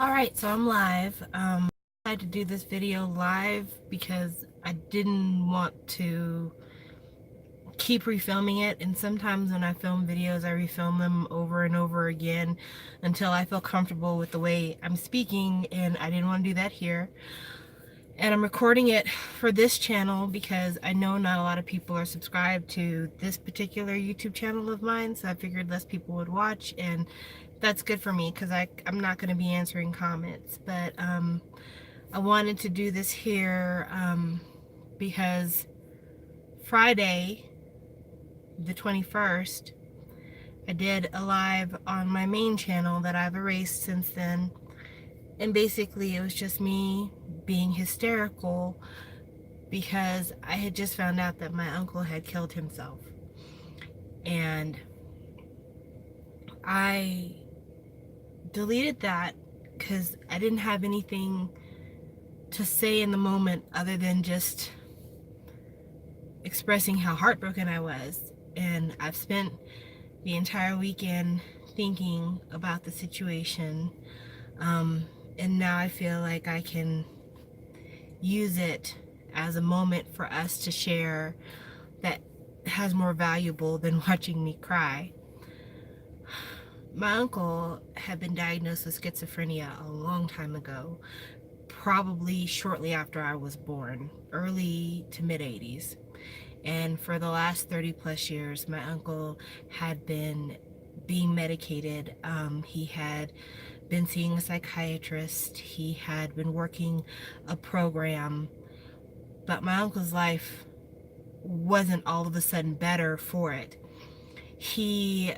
Alright, so I'm live. I decided to do this video live because I didn't want to keep refilming it, and sometimes when I film videos I refilm them over and over again until I feel comfortable with the way I'm speaking, and I didn't want to do that here. And I'm recording it for this channel because I know not a lot of people are subscribed to this particular YouTube channel of mine, so I figured less people would watch, and that's good for me because I'm not going to be answering comments. But I wanted to do this here because Friday, the 21st, I did a live on my main channel that I've erased since then. And basically it was just me being hysterical because I had just found out that my uncle had killed himself. And I deleted that because I didn't have anything to say in the moment other than just expressing how heartbroken I was. And I've spent the entire weekend thinking about the situation, and now I feel like I can use it as a moment for us to share that has more valuable than watching me cry. My uncle had been diagnosed with schizophrenia a long time ago, probably shortly after I was born, early to mid 80s. And for the last 30 plus years, my uncle had been being medicated. He had been seeing a psychiatrist. He had been working a program. But my uncle's life wasn't all of a sudden better for it. He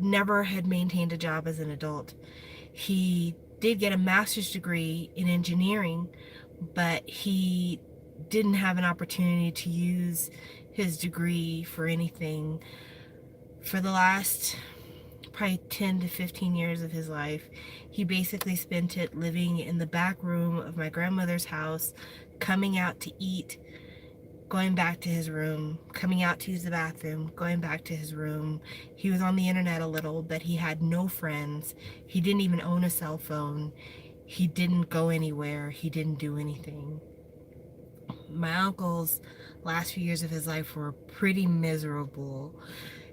never had maintained a job as an adult. He did get a master's degree in engineering, but he didn't have an opportunity to use his degree for anything. For the last probably 10 to 15 years of his life, he basically spent it living in the back room of my grandmother's house, coming out to eat, going back to his room, coming out to use the bathroom, going back to his room. He was on the internet a little, but he had no friends. He didn't even own a cell phone. He didn't go anywhere. He didn't do anything. My uncle's last few years of his life were pretty miserable.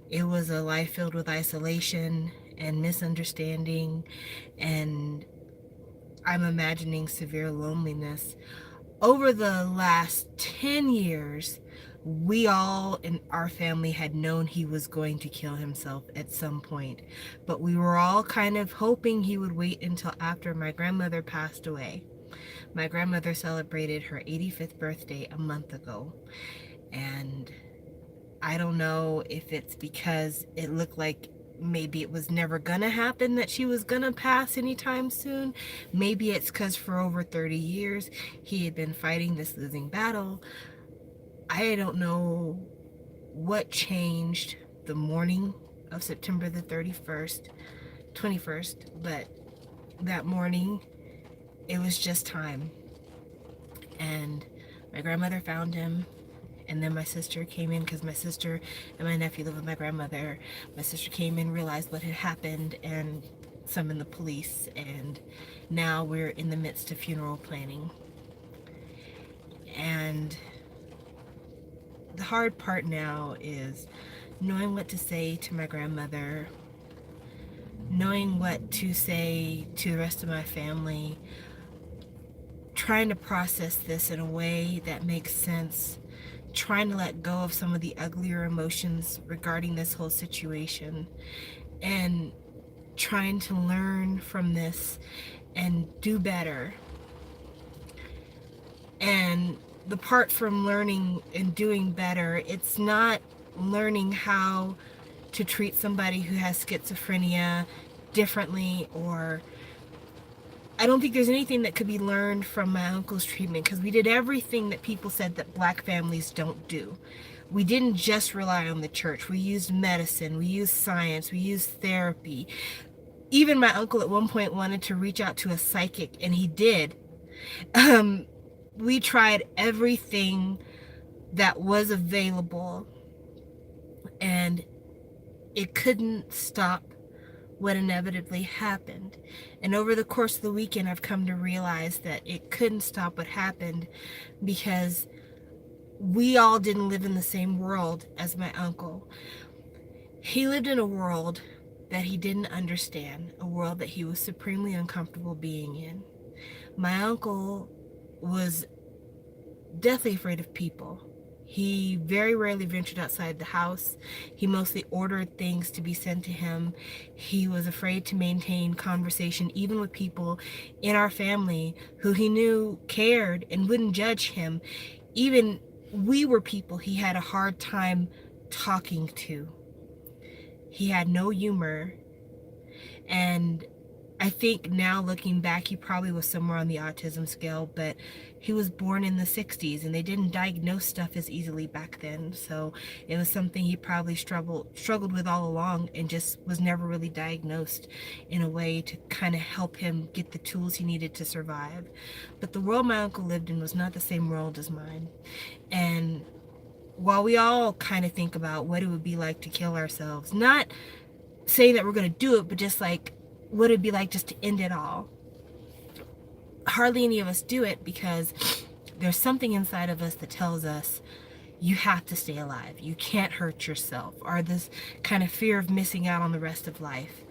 It was a life filled with isolation and misunderstanding, and I'm imagining severe loneliness. Over the last 10 years, we all in our family had known he was going to kill himself at some point, but we were all kind of hoping he would wait until after my grandmother passed away. My grandmother celebrated her 85th birthday a month ago, and I don't know if it's because it looked like maybe it was never gonna happen that she was gonna pass anytime soon. Maybe it's because for over 30 years he had been fighting this losing battle. I don't know what changed the morning of September the 21st, but that morning it was just time. And my grandmother found him, and then my sister came in because my sister and my nephew live with my grandmother. My sister came in, realized what had happened, and summoned the police, and now we're in the midst of funeral planning. And the hard part now is knowing what to say to my grandmother, knowing what to say to the rest of my family, trying to process this in a way that makes sense, trying to let go of some of the uglier emotions regarding this whole situation, and trying to learn from this and do better. And the part from learning and doing better, it's not learning how to treat somebody who has schizophrenia differently, or I don't think there's anything that could be learned from my uncle's treatment, because we did everything that people said that black families don't do. We didn't just rely on the church. We used medicine, we used science, we used therapy. Even my uncle at one point wanted to reach out to a psychic, and he did. We tried everything that was available, and it couldn't stop what inevitably happened. And over the course of the weekend, I've come to realize that it couldn't stop what happened because we all didn't live in the same world as my uncle. He lived in a world that he didn't understand, a world that he was supremely uncomfortable being in. My uncle was deathly afraid of people. He very rarely ventured outside the house. He mostly ordered things to be sent to him. He was afraid to maintain conversation even with people in our family who he knew cared and wouldn't judge him. Even we were people he had a hard time talking to. He had no humor, and I think now looking back, he probably was somewhere on the autism scale, but he was born in the 60s and they didn't diagnose stuff as easily back then. So it was something he probably struggled with all along and just was never really diagnosed in a way to kind of help him get the tools he needed to survive. But the world my uncle lived in was not the same world as mine. And while we all kind of think about what it would be like to kill ourselves, not saying that we're going to do it, but just like what it'd be like just to end it all. Hardly any of us do it because there's something inside of us that tells us you have to stay alive. You can't hurt yourself, or this kind of fear of missing out on the rest of life.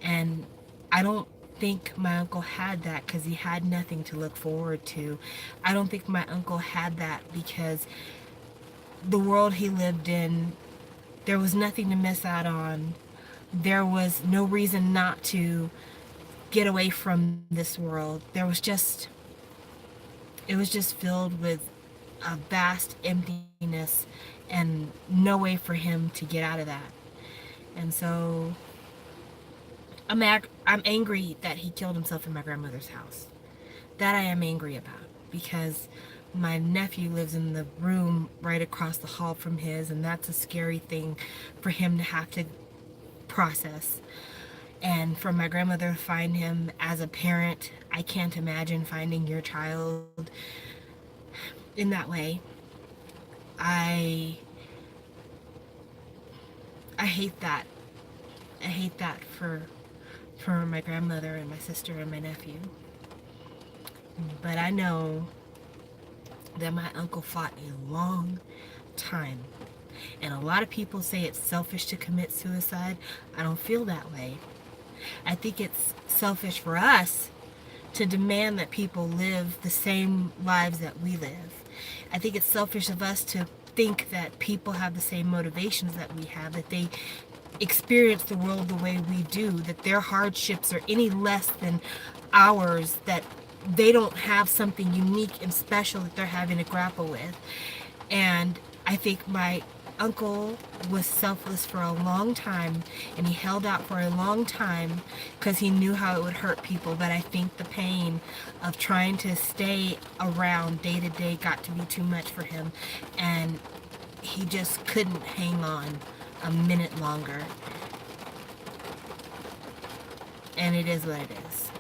And I don't think my uncle had that because he had nothing to look forward to. I don't think my uncle had that because the world he lived in, there was nothing to miss out on. There was no reason not to get away from this world. It was just filled with a vast emptiness and no way for him to get out of that. And so I'm angry that he killed himself in my grandmother's house. That I am angry about because my nephew lives in the room right across the hall from his, and that's a scary thing for him to have to process. And for my grandmother to find him as a parent, I can't imagine finding your child in that way. I hate that. I hate that for my grandmother and my sister and my nephew. But I know that my uncle fought a long time. And a lot of people say it's selfish to commit suicide. I don't feel that way. I think it's selfish for us to demand that people live the same lives that we live. I think it's selfish of us to think that people have the same motivations that we have, that they experience the world the way we do, that their hardships are any less than ours, that they don't have something unique and special that they're having to grapple with. And I think my uncle was selfless for a long time, and he held out for a long time because he knew how it would hurt people. But I think the pain of trying to stay around day to day got to be too much for him, and he just couldn't hang on a minute longer. And it is what it is.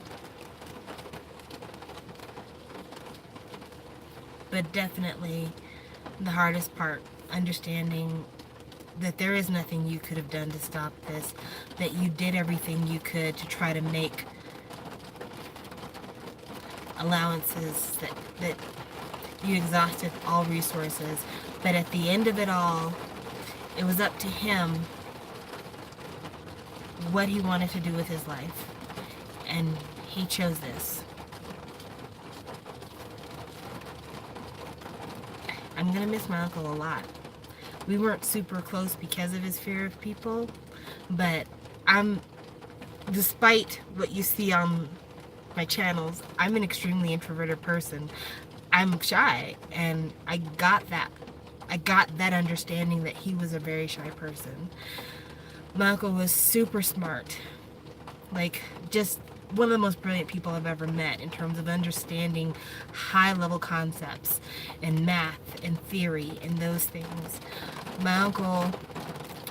But definitely the hardest part, understanding that there is nothing you could have done to stop this, that you did everything you could to try to make allowances, that you exhausted all resources, but at the end of it all, it was up to him what he wanted to do with his life, and he chose this. I'm gonna miss my uncle a lot. We weren't super close because of his fear of people, but despite what you see on my channels, I'm an extremely introverted person. I'm shy, and I got that understanding that he was a very shy person. My uncle was super smart, like just one of the most brilliant people I've ever met in terms of understanding high-level concepts and math and theory and those things. My uncle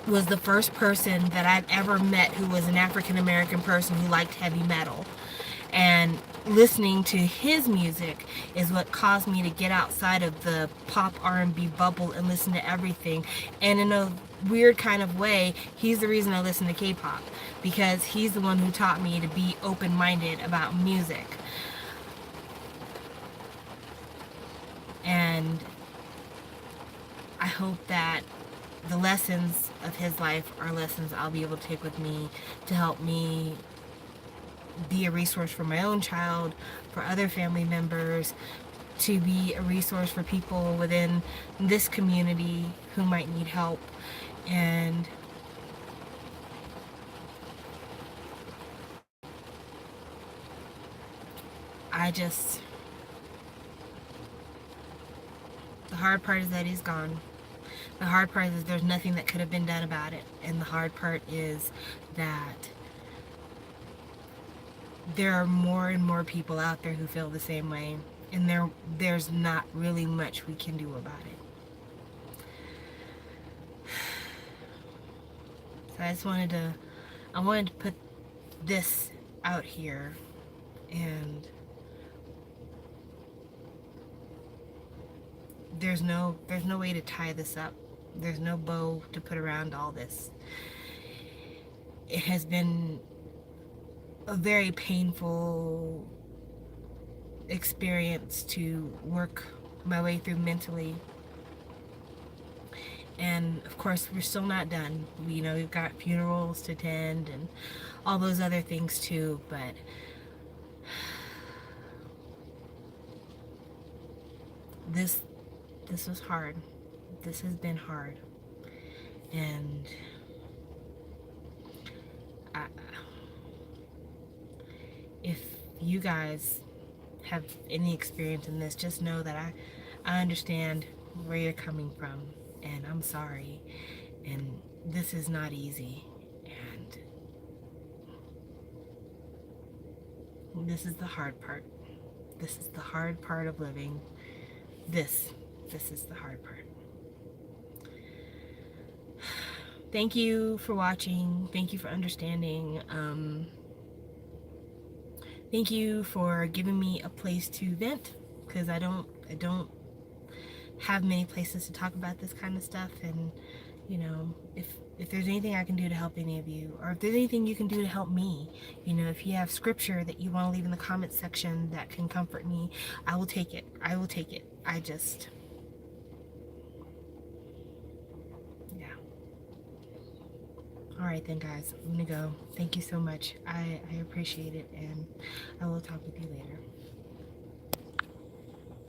was the first person that I've ever met who was an African-American person who liked heavy metal. And listening to his music is what caused me to get outside of the pop R&B bubble and listen to everything. And in a weird kind of way, he's the reason I listen to K-pop, because he's the one who taught me to be open-minded about music. And I hope that the lessons of his life are lessons I'll be able to take with me to help me be a resource for my own child, for other family members, to be a resource for people within this community who might need help. And I just, the hard part is that he's gone. The hard part is there's nothing that could have been done about it. And the hard part is that there are more and more people out there who feel the same way. And there's not really much we can do about it. So I wanted to put this out here, and there's no way to tie this up. There's no bow to put around all this. It has been a very painful experience to work my way through mentally. And of course, we're still not done. We've got funerals to attend and all those other things too, but this was hard. This has been hard. And if you guys have any experience in this, just know that I understand where you're coming from, and I'm sorry. And this is not easy, and this is the hard part. This is the hard part of living. This is the hard part. Thank you for watching. Thank you for understanding. Thank you for giving me a place to vent, because I don't have many places to talk about this kind of stuff. And if there's anything I can do to help any of you, or if there's anything you can do to help me, if you have scripture that you want to leave in the comments section that can comfort me, I will take it. I will take it. Yeah. All right then, guys, I'm gonna go. Thank you so much. I appreciate it, and I will talk with you later.